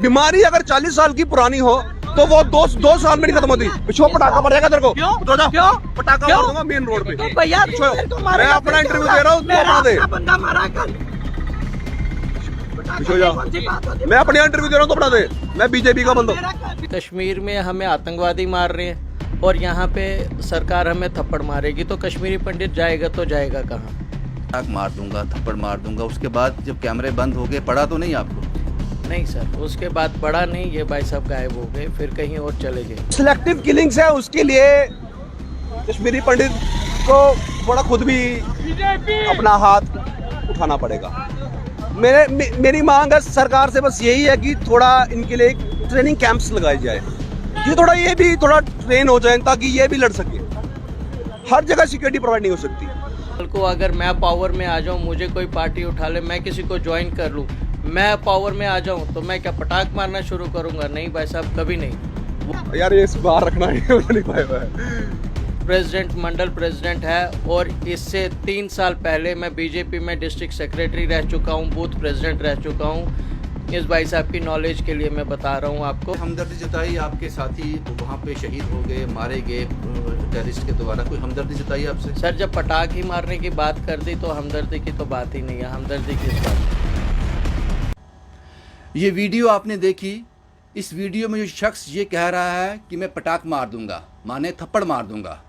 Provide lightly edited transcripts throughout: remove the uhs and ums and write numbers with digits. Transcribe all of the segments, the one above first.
बीमारी अगर 40 साल की पुरानी हो तो वो दो साल में नहीं खत्म होती। पिछो पटाखा पड़ जाएगा तेरे को। उतर जा। क्यों? पटाखा क्यों? मार दूंगा मेन रोड पे। तो भैया पिछो। मेरे को मैं मारेगा, अपना फिर इंटरव्यू क्या दे रहा हूँ, तू मेरा अपना दे। अपना बंदा मारा कर। पिछो जा। कौन सी बात होती है? मैं अपने इंटरव्यू दे रहा हूँ, तो अपना दे। मैं बीजेपी का बंदा हूँ। मेरा कर। कश्मीर में हमें आतंकवादी मार रहे हैं और यहाँ पे सरकार हमें थप्पड़ मारेगी, तो कश्मीरी पंडित जाएगा तो जाएगा कहाँ? आग मार दूंगा, थप्पड़ मार दूंगा। उसके बाद जब कैमरे बंद हो गए, पड़ा तो नहीं आपको? नहीं सर, उसके बाद पड़ा नहीं, ये भाई साहब गायब हो गए, फिर कहीं और चले गए। सिलेक्टिव किलिंग्स है, उसके लिए कश्मीरी पंडित को थोड़ा खुद भी अपना हाथ उठाना पड़ेगा। मेरी मांग है सरकार से बस यही है कि थोड़ा इनके लिए ट्रेनिंग कैंप्स लगाए जाए, ये भी थोड़ा ट्रेन हो जाए ताकि ये भी लड़ सके। हर जगह सिक्योरिटी प्रोवाइड नहीं हो सकती। कल को अगर मैं पावर में आ जाऊँ, मुझे कोई पार्टी उठा ले, मैं किसी को ज्वाइन कर लूँ, मैं पावर में आ जाऊँ तो मैं क्या पटाख मारना शुरू करूँगा? नहीं भाई साहब, कभी नहीं। यार ये इस बार रखना है, नहीं पाया है। प्रेसिडेंट मंडल प्रेसिडेंट है और इससे 3 साल पहले मैं बीजेपी में डिस्ट्रिक्ट सेक्रेटरी रह चुका हूँ, बूथ प्रेसिडेंट रह चुका हूँ। इस भाई साहब की नॉलेज के लिए मैं बता रहा हूँ आपको। हमदर्दी जताई, आपके साथी वहाँ पे शहीद हो गए, मारे गए टेररिस्ट के द्वारा, कोई हमदर्दी जताई आपसे? सर जब पटाख ही मारने की बात कर दी तो हमदर्दी की तो बात ही नहीं है। हमदर्दी किस बात? ये वीडियो आपने देखी, इस वीडियो में जो शख्स ये कह रहा है कि मैं पटाख मार दूंगा, माने थप्पड़ मार दूंगा,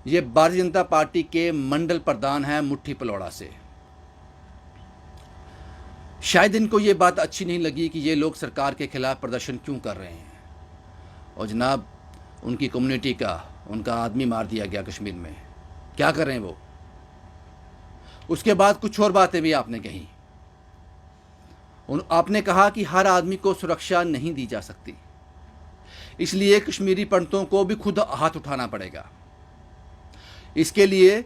ये भारतीय जनता पार्टी के मंडल प्रधान हैं मुट्ठी पलौड़ा से। शायद इनको ये बात अच्छी नहीं लगी कि ये लोग सरकार के खिलाफ प्रदर्शन क्यों कर रहे हैं, और जनाब उनकी कम्युनिटी का, उनका आदमी मार दिया गया कश्मीर में। क्या कर रहे हैं वो? उसके बाद कुछ और बातें भी आपने कही। आपने कहा कि हर आदमी को सुरक्षा नहीं दी जा सकती, इसलिए कश्मीरी पंडितों को भी खुद हाथ उठाना पड़ेगा। इसके लिए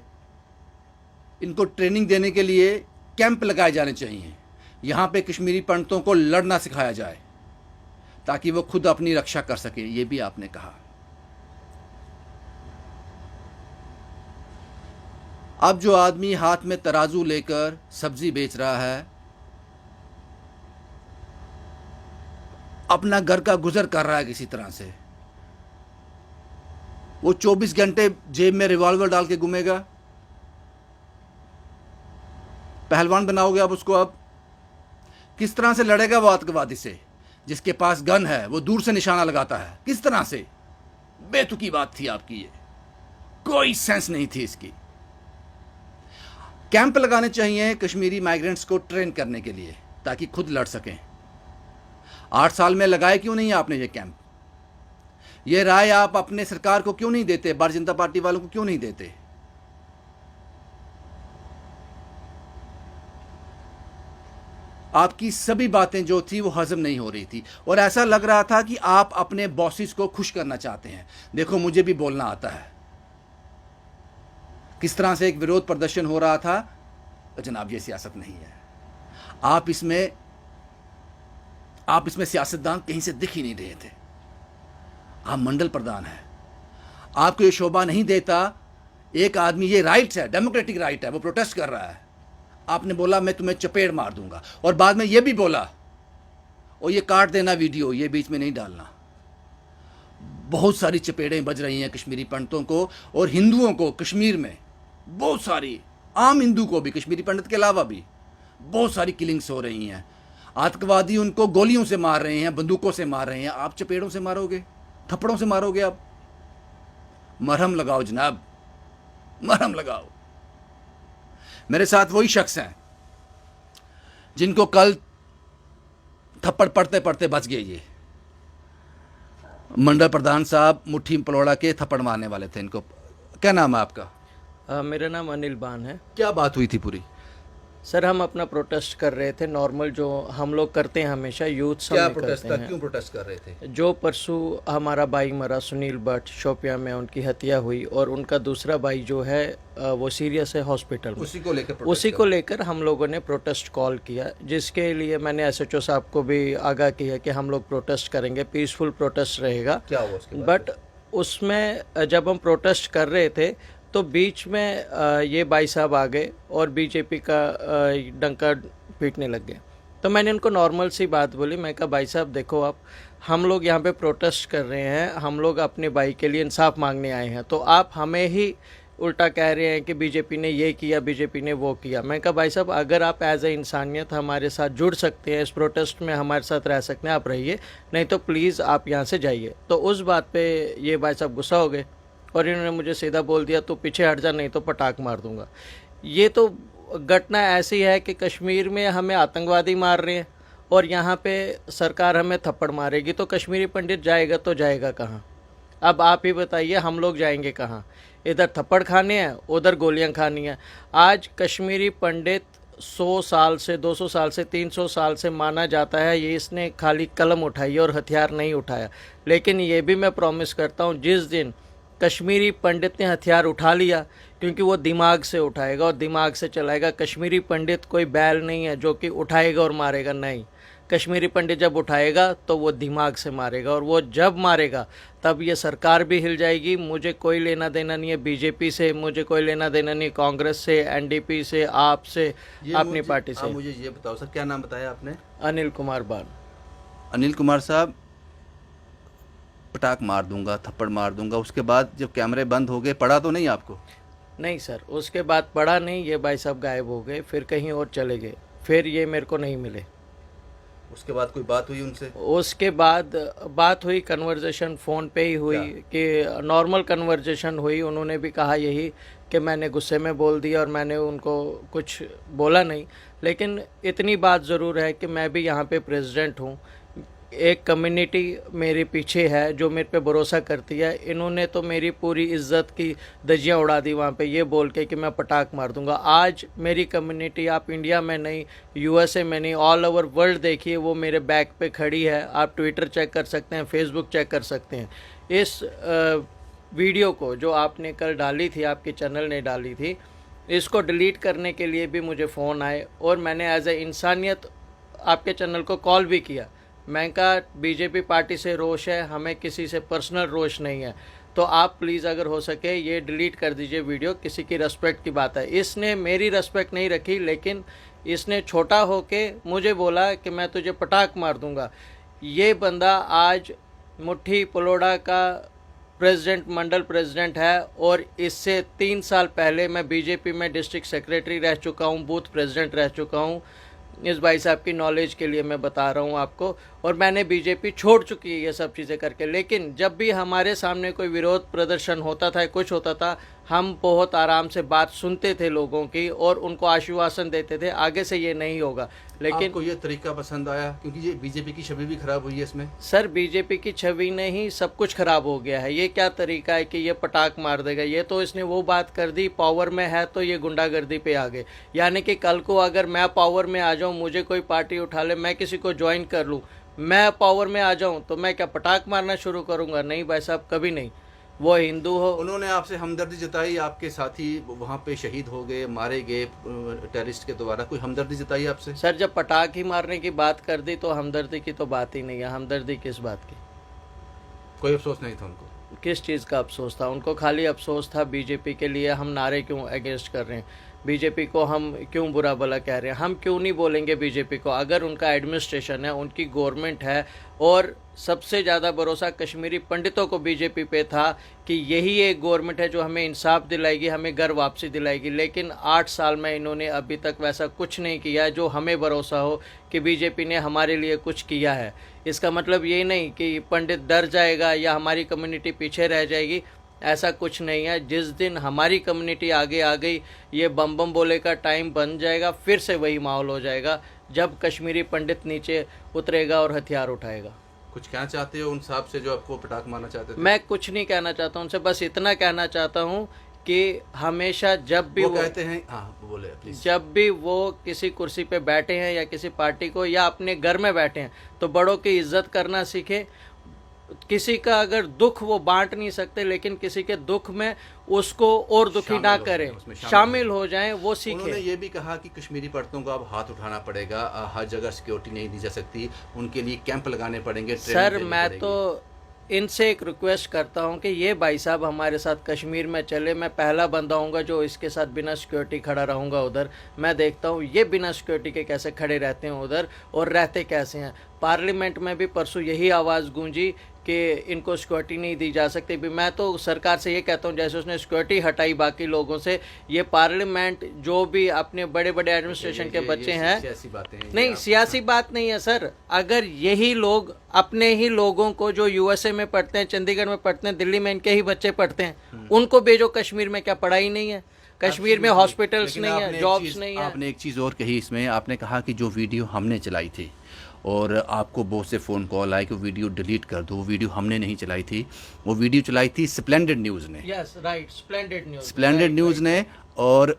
इनको ट्रेनिंग देने के लिए कैंप लगाए जाने चाहिए। यहाँ पे कश्मीरी पंडितों को लड़ना सिखाया जाए ताकि वो खुद अपनी रक्षा कर सकें, ये भी आपने कहा। अब जो आदमी हाथ में तराजू लेकर सब्जी बेच रहा है, अपना घर का गुजर कर रहा है किसी तरह से, वो 24 घंटे जेब में रिवॉल्वर डाल के घूमेगा? पहलवान बनाओगे आप उसको? अब किस तरह से लड़ेगा वो आतंकवादी से? जिसके पास गन है वो दूर से निशाना लगाता है, किस तरह से? बेतुकी बात थी आपकी, ये कोई सेंस नहीं थी इसकी। कैंप लगाने चाहिए कश्मीरी माइग्रेंट्स को ट्रेन करने के लिए ताकि खुद लड़ सकें। 8 साल में लगाए क्यों नहीं आपने ये कैंप? ये राय आप अपने सरकार को क्यों नहीं देते, भारतीय जनता पार्टी वालों को क्यों नहीं देते? आपकी सभी बातें जो थी वो हजम नहीं हो रही थी और ऐसा लग रहा था कि आप अपने बॉसेस को खुश करना चाहते हैं। देखो, मुझे भी बोलना आता है। किस तरह से एक विरोध प्रदर्शन हो रहा था, जनाब ये सियासत नहीं है। आप इसमें सियासतदान कहीं से दिख ही नहीं रहे थे। आप मंडल प्रधान हैं, आपको ये शोभा नहीं देता। एक आदमी, ये राइट है, डेमोक्रेटिक राइट है, वो प्रोटेस्ट कर रहा है, आपने बोला मैं तुम्हें चपेट मार दूंगा, और बाद में ये भी बोला, और ये काट देना वीडियो, ये बीच में नहीं डालना। बहुत सारी चपेड़ें बज रही हैं कश्मीरी पंडितों को और हिंदुओं को कश्मीर में, बहुत सारी, आम हिंदू को भी, कश्मीरी पंडित के अलावा भी बहुत सारी किलिंग्स हो रही हैं। आतंकवादी उनको गोलियों से मार रहे हैं, बंदूकों से मार रहे हैं, आप चपेड़ों से मारोगे, थप्पड़ों से मारोगे? आप मरहम लगाओ जनाब, मरहम लगाओ। मेरे साथ वही शख्स हैं जिनको कल थप्पड़ पड़ते पड़ते बच गए। ये मंडल प्रधान साहब मुट्ठी पलौड़ा के थप्पड़ मारने वाले थे। इनको क्या नाम है आपका? मेरा नाम अनिल बान है। क्या बात हुई थी पूरी? सर हम अपना प्रोटेस्ट कर रहे थे, नॉर्मल जो हम लोग करते हैं हमेशा, यूथ सब क्या में प्रोटेस्ट करते था? हैं। क्यों प्रोटेस्ट कर रहे थे? जो परसों हमारा भाई मरा, सुनील भट्ट, शोपिया में उनकी हत्या हुई, और उनका दूसरा भाई जो है वो सीरियस है हॉस्पिटल में। उसी को लेकर हम लोगों ने प्रोटेस्ट कॉल किया, जिसके लिए मैंने SHO साहब को भी आगाह किया कि हम लोग प्रोटेस्ट करेंगे, पीसफुल प्रोटेस्ट रहेगा। क्या हुआ उसके बाद? बट उसमें जब हम प्रोटेस्ट कर रहे थे तो बीच में ये भाई साहब आ गए और बीजेपी का डंका पीटने लग गए। तो मैंने उनको नॉर्मल सी बात बोली, मैं कहा भाई साहब देखो, आप हम लोग यहाँ पे प्रोटेस्ट कर रहे हैं, हम लोग अपने भाई के लिए इंसाफ मांगने आए हैं, तो आप हमें ही उल्टा कह रहे हैं कि बीजेपी ने ये किया, बीजेपी ने वो किया। मैं कहा भाई साहब अगर आप एज ए इंसानियत हमारे साथ जुड़ सकते हैं, इस प्रोटेस्ट में हमारे साथ रह सकते हैं, आप रहिए, नहीं तो प्लीज़ आप यहाँ से जाइए। तो उस बात पे ये भाई साहब गुस्सा हो गए और इन्होंने मुझे सीधा बोल दिया तो पीछे हट जा, नहीं तो पटाख मार दूंगा। ये तो घटना ऐसी है कि कश्मीर में हमें आतंकवादी मार रहे हैं और यहाँ पे सरकार हमें थप्पड़ मारेगी, तो कश्मीरी पंडित जाएगा तो जाएगा कहाँ? अब आप ही बताइए, हम लोग जाएंगे कहाँ? इधर थप्पड़ खाने हैं, उधर गोलियां खानी हैं। आज कश्मीरी पंडित 100 साल से, 200 साल से, 300 साल से माना जाता है ये इसने खाली कलम उठाई और हथियार नहीं उठाया। लेकिन ये भी मैं प्रॉमिस करता हूँ, जिस दिन कश्मीरी पंडित ने हथियार उठा लिया, क्योंकि वो दिमाग से उठाएगा और दिमाग से चलाएगा। कश्मीरी पंडित कोई बैल नहीं है जो कि उठाएगा और मारेगा, नहीं। कश्मीरी पंडित जब उठाएगा तो वो दिमाग से मारेगा, और वो जब मारेगा तब ये सरकार भी हिल जाएगी। मुझे कोई लेना देना नहीं है बीजेपी से, मुझे कोई लेना देना नहीं कांग्रेस से, एनडीपी से, आपसे, अपनी पार्टी से। मुझे ये बताओ सर, क्या नाम बताया आपने? अनिल कुमार बान। अनिल कुमार साहब, पटाख मार दूंगा, थप्पड़ मार दूंगा, उसके बाद जब कैमरे बंद हो गए पड़ा तो नहीं आपको? नहीं सर, उसके बाद पड़ा नहीं। ये भाई साहब गायब हो गए, फिर कहीं और चले गए, फिर ये मेरे को नहीं मिले। उसके बाद कोई बात हुई उनसे? उसके बाद बात हुई, कन्वर्जेशन फ़ोन पे ही हुई, कि नॉर्मल कन्वर्जेशन हुई। उन्होंने भी कहा यही कि मैंने गुस्से में बोल दिया और मैंने उनको कुछ बोला नहीं। लेकिन इतनी बात ज़रूर है कि मैं भी यहाँ पे प्रेसिडेंट हूँ, एक कम्युनिटी मेरे पीछे है जो मेरे पे भरोसा करती है। इन्होंने तो मेरी पूरी इज्जत की धज्जियाँ उड़ा दी वहाँ पे, ये बोल के कि मैं पटाख मार दूंगा। आज मेरी कम्युनिटी, आप इंडिया में नहीं, यूएसए में नहीं, ऑल ओवर वर्ल्ड देखिए, वो मेरे बैक पे खड़ी है। आप ट्विटर चेक कर सकते हैं, फेसबुक चेक कर सकते हैं। इस वीडियो को जो आपने कल डाली थी, आपके चैनल ने डाली थी, इसको डिलीट करने के लिए भी मुझे फ़ोन आए और मैंने एज ए इंसानियत आपके चैनल को कॉल भी किया। मैं कहा बीजेपी पार्टी से रोष है, हमें किसी से पर्सनल रोष नहीं है, तो आप प्लीज़ अगर हो सके ये डिलीट कर दीजिए वीडियो, किसी की रेस्पेक्ट की बात है। इसने मेरी रेस्पेक्ट नहीं रखी, लेकिन इसने छोटा होके मुझे बोला कि मैं तुझे पटाख मार दूंगा। ये बंदा आज मुट्ठी पलोड़ा का प्रेसिडेंट, मंडल प्रेसिडेंट है, और इससे 3 साल पहले मैं बीजेपी में डिस्ट्रिक्ट सेक्रेटरी रह चुका हूँ, बूथ प्रेसिडेंट रह चुका हूँ। इस भाई साहब की नॉलेज के लिए मैं बता रहा हूँ आपको, और मैंने बीजेपी छोड़ चुकी है ये सब चीज़ें करके। लेकिन जब भी हमारे सामने कोई विरोध प्रदर्शन होता था, कुछ होता था, हम बहुत आराम से बात सुनते थे लोगों की और उनको आश्वासन देते थे आगे से ये नहीं होगा। लेकिन आपको ये तरीका पसंद आया? क्योंकि ये बीजेपी की छवि भी खराब हुई है इसमें। सर, बीजेपी की छवि नहीं, सब कुछ खराब हो गया है। ये क्या तरीका है कि ये पटाख मार देगा? ये तो इसने वो बात कर दी, पावर में है तो ये गुंडागर्दी पे आ गए। यानी कि कल को अगर मैं पावर में आ जाऊं, मुझे कोई पार्टी उठा ले, मैं किसी को ज्वाइन कर लूं, मैं पावर में आ जाऊं, तो मैं क्या पटाख मारना शुरू करूंगा? नहीं भाई साहब, कभी नहीं। वो हिंदू हो। उन्होंने आपसे हमदर्दी जताई, आपके साथी वहाँ पे शहीद हो गए, मारे गए टेररिस्ट के द्वारा, कोई हमदर्दी जताई आपसे? सर, जब पटाख ही मारने की बात कर दी तो हमदर्दी की तो बात ही नहीं है। हमदर्दी किस बात की? कोई अफसोस नहीं था उनको? किस चीज़ का अफसोस था उनको? खाली अफसोस था बीजेपी के लिए। हम नारे क्यों अगेंस्ट कर रहे हैं, बीजेपी को हम क्यों बुरा भला कह रहे हैं? हम क्यों नहीं बोलेंगे बीजेपी को? अगर उनका एडमिनिस्ट्रेशन है, उनकी गवर्नमेंट है, और सबसे ज़्यादा भरोसा कश्मीरी पंडितों को बीजेपी पे था कि यही एक गवर्नमेंट है जो हमें इंसाफ दिलाएगी, हमें घर वापसी दिलाएगी। लेकिन 8 साल में इन्होंने अभी तक वैसा कुछ नहीं किया जो हमें भरोसा हो कि बीजेपी ने हमारे लिए कुछ किया है। इसका मतलब ये नहीं कि पंडित डर जाएगा या हमारी कम्युनिटी पीछे रह जाएगी, ऐसा कुछ नहीं है। जिस दिन हमारी कम्युनिटी आगे आ गई, ये बम बम बोले का टाइम बन जाएगा, फिर से वही माहौल हो जाएगा जब कश्मीरी पंडित नीचे उतरेगा और हथियार उठाएगा। कुछ कहना चाहते हो उन साहब से जो आपको पटाख मारना चाहते थे? मैं कुछ नहीं कहना चाहता उनसे, बस इतना कहना चाहता हूँ कि हमेशा जब भी वो कहते हैं, हाँ बोले प्लीज, जब भी वो किसी कुर्सी पे बैठे हैं या किसी पार्टी को या अपने घर में बैठे हैं, तो बड़ों की इज्जत करना सीखे। किसी का अगर दुख वो बांट नहीं सकते, लेकिन किसी के दुख में उसको और दुखी ना करें, शामिल हो जाएं, वो सीखें। उन्होंने ये भी कहा कि कश्मीरी पंडितों को अब हाथ उठाना पड़ेगा, हर जगह सिक्योरिटी नहीं दी जा सकती, उनके लिए कैंप लगाने पड़ेंगे। सर, मैं तो इनसे एक रिक्वेस्ट करता हूं कि ये भाई साहब हमारे साथ कश्मीर में चले। मैं पहला बंदा हूँगा जो इसके साथ बिना सिक्योरिटी खड़ा रहूँगा उधर। मैं देखता हूँ ये बिना सिक्योरिटी के कैसे खड़े रहते हैं उधर और रहते कैसे हैं। पार्लियामेंट में भी परसों यही आवाज़ गूंजी कि इनको सिक्योरिटी नहीं दी जा सकती। भी मैं तो सरकार से ये कहता हूँ जैसे उसने सिक्योरिटी हटाई बाकी लोगों से, ये पार्लियामेंट जो भी अपने बड़े बड़े एडमिनिस्ट्रेशन के बच्चे हैं, सियासी बातें हैं नहीं सियासी बात नहीं है सर। अगर यही लोग अपने ही लोगों को जो यूएसए में पढ़ते हैं, चंडीगढ़ में पढ़ते हैं, दिल्ली में इनके ही बच्चे पढ़ते हैं, उनको भेजो कश्मीर में। क्या पढ़ाई नहीं है कश्मीर में? हॉस्पिटल्स नहीं है, जॉब्स नहीं है। आपने एक चीज़ और कही इसमें, आपने कहा कि जो वीडियो हमने चलाई थी और आपको बहुत से फ़ोन कॉल आए कि वीडियो डिलीट कर दो, वो वीडियो हमने नहीं चलाई थी, वो वीडियो चलाई थी स्प्लेंडेड न्यूज़ ने। यस राइट, स्प्लेंडेड न्यूज़ ने। और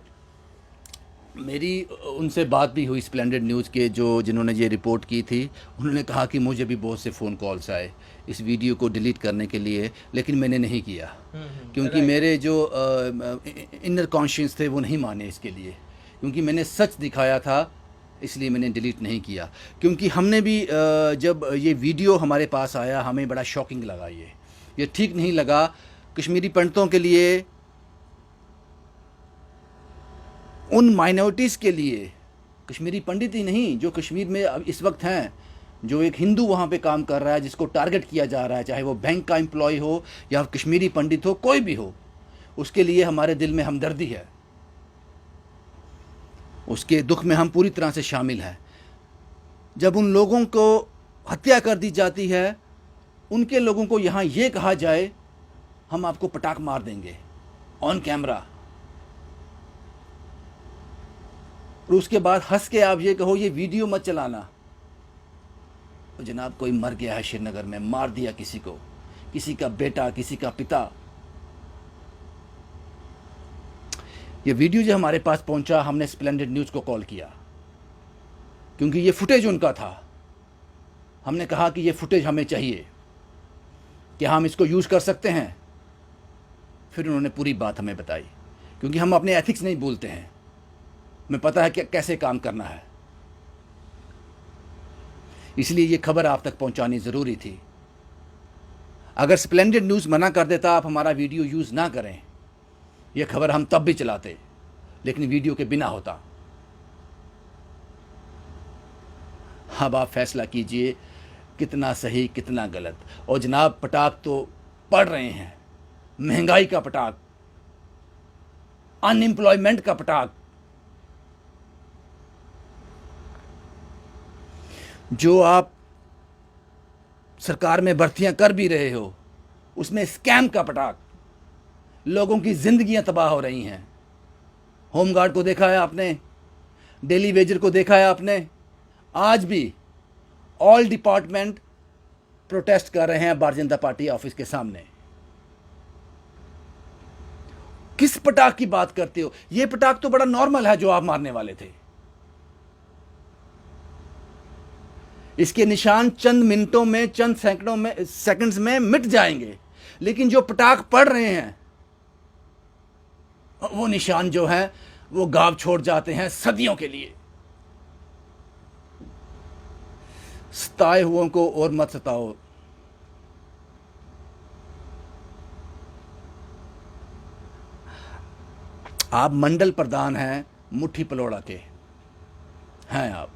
मेरी उनसे बात भी हुई स्प्लेंडेड न्यूज़ के जिन्होंने ये रिपोर्ट की थी। उन्होंने कहा कि मुझे भी बहुत से फ़ोन कॉल्स आए इस वीडियो को डिलीट करने के लिए, लेकिन मैंने नहीं किया क्योंकि मेरे जो इनर कॉन्शियस थे वो नहीं माने इसके लिए, क्योंकि मैंने सच दिखाया था, इसलिए मैंने डिलीट नहीं किया। क्योंकि हमने भी जब ये वीडियो हमारे पास आया हमें बड़ा शॉकिंग लगा। ये ठीक नहीं लगा कश्मीरी पंडितों के लिए, उन माइनॉरिटीज़ के लिए। कश्मीरी पंडित ही नहीं, जो कश्मीर में अब इस वक्त हैं, जो एक हिंदू वहाँ पे काम कर रहा है जिसको टारगेट किया जा रहा है, चाहे वो बैंक का एम्प्लॉय हो या कश्मीरी पंडित हो, कोई भी हो, उसके लिए हमारे दिल में हमदर्दी है, उसके दुख में हम पूरी तरह से शामिल हैं। जब उन लोगों को हत्या कर दी जाती है, उनके लोगों को यहाँ ये कहा जाए हम आपको पटाख मार देंगे ऑन कैमरा, और उसके बाद हंस के आप ये कहो ये वीडियो मत चलाना। तो जनाब कोई मर गया है श्रीनगर में, मार दिया किसी को, किसी का बेटा, किसी का पिता। ये वीडियो जो हमारे पास पहुंचा, हमने स्प्लेंडेड न्यूज़ को कॉल किया क्योंकि ये फुटेज उनका था। हमने कहा कि ये फुटेज हमें चाहिए, कि हम इसको यूज़ कर सकते हैं। फिर उन्होंने पूरी बात हमें बताई, क्योंकि हम अपने एथिक्स नहीं भूलते हैं, हमें पता है कि कैसे काम करना है। इसलिए ये खबर आप तक पहुंचानी ज़रूरी थी। अगर स्प्लेंडेड न्यूज़ मना कर देता आप हमारा वीडियो यूज़ ना करें, ये खबर हम तब भी चलाते, लेकिन वीडियो के बिना होता। अब आप फैसला कीजिए कितना सही कितना गलत। और जनाब पटाख तो पड़ रहे हैं, महंगाई का पटाख, अनएम्प्लॉयमेंट का पटाख, जो आप सरकार में भर्तियां कर भी रहे हो उसमें स्कैम का पटाख, लोगों की जिंदगियां तबाह हो रही हैं। होमगार्ड को देखा है आपने, डेली वेजर को देखा है आपने। आज भी ऑल डिपार्टमेंट प्रोटेस्ट कर रहे हैं भारतीय जनता पार्टी ऑफिस के सामने। किस पटाख की बात करते हो? यह पटाख तो बड़ा नॉर्मल है जो आप मारने वाले थे। इसके निशान चंद मिनटों में, चंद सेकंडों में, सेकंड्स में मिट जाएंगे, लेकिन जो पटाख पड़ रहे हैं वो निशान जो है वो गाँव छोड़ जाते हैं सदियों के लिए। सताए हुओं को और मत सताओ। आप मंडल प्रधान हैं, मुट्ठी पलोड़ा के हैं आप,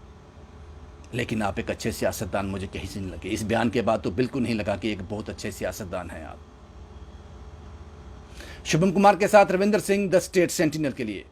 लेकिन आप एक अच्छे सियासतदान मुझे कहीं से नहीं लगे। इस बयान के बाद तो बिल्कुल नहीं लगा कि एक बहुत अच्छे सियासतदान हैं आप। शुभम कुमार के साथ Ravinder Singh, the state sentinel के लिए।